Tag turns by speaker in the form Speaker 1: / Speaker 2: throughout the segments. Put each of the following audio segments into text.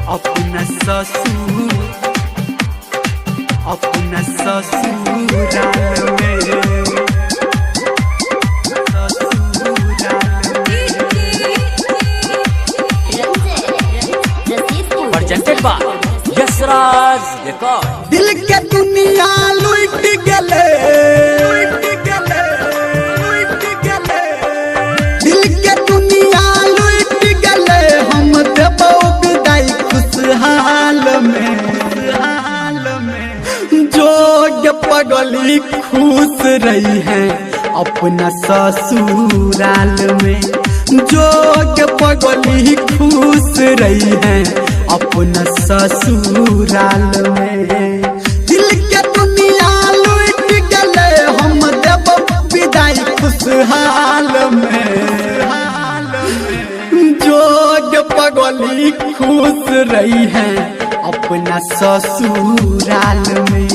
Speaker 1: अपना ससुराल में
Speaker 2: presented by यशराज रिकॉर्ड।
Speaker 1: दिल के दुनिया लुट गले, दिल के दुनिया लुट गले, हम देबो विदाई खुशहाल में, जोग पगली खुश रही है अपना ससुराल में, जोग पगली खुश रही है अपना ससुराल में। दिल के दुनिया लुट गले, हम देब विदाई खुशहाल में, जोग पगली खुश रही है अपना ससुराल में,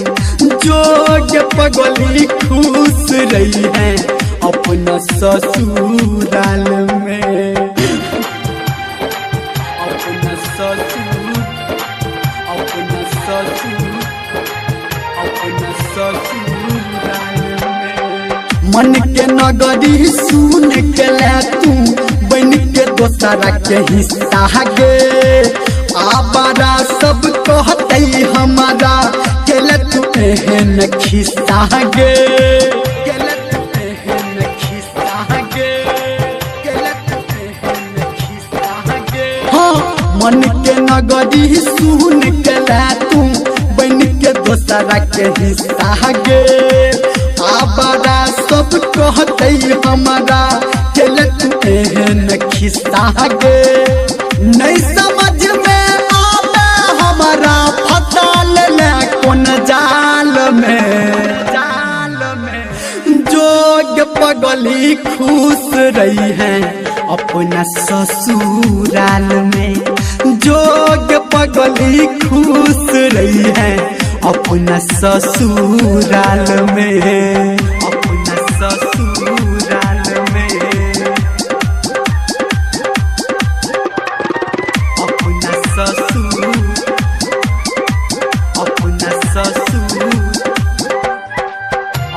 Speaker 1: जोग पगली खुश रही है अपना ससुराल में, अपना ससुराल में। मन के नगरी सुन के ले तू बन के दोसरा के हिस्सा गे, आबारा सब कहते हमारा केले तू एहन खिस्सा गे, केले तू एहन खिस्सा गे, केले तू एहन खिस्सा गे। हाँ मन के नगरी सुन के ले तू बन के दोसरा के हिस्सा गे, आबारा सब कहते हमारा केले तू एहन खिस्सा गे। नहीं समझ में आवे हमारा फसाल ले कौन जाल में, जोग पगली खुश रही है अपना ससुराल में, जोग पगली खुश रही है अपना ससुराल में, अपना ससुराल में, अपना ससुर, अपना ससुर,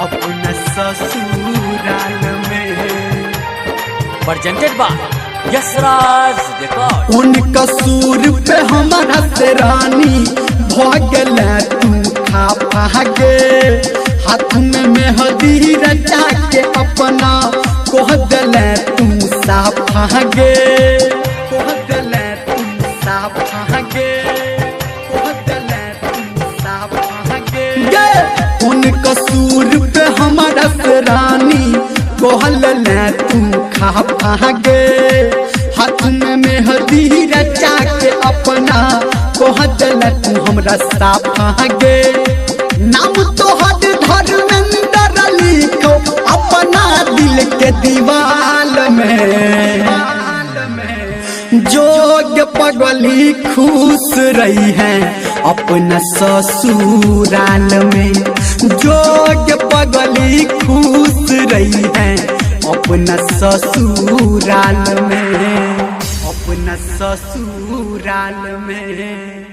Speaker 1: अपना ससुराल में।
Speaker 2: presented by Yashraj record.
Speaker 1: उन कसूर पे हमारा से रानी भगल तू खा पागे, हाथ में मेहंदी रचा के अपना कह दल तू साफागे, कह दल तू साफागे, कह दल तू साफागे। उन कसूर पे हमारा से रानी कहल तू खा पागे, हाथ में मेहंदी रचा के अपना कह दल तू हमरा साफागे। नाम तो हद धर्मेंद्र लिखो अपना दिल के दीवाल में, जोग पगली खुश रही है अपना ससुराल में, जोग पगली खुश रही है अपना ससुराल में, अपना ससुराल में।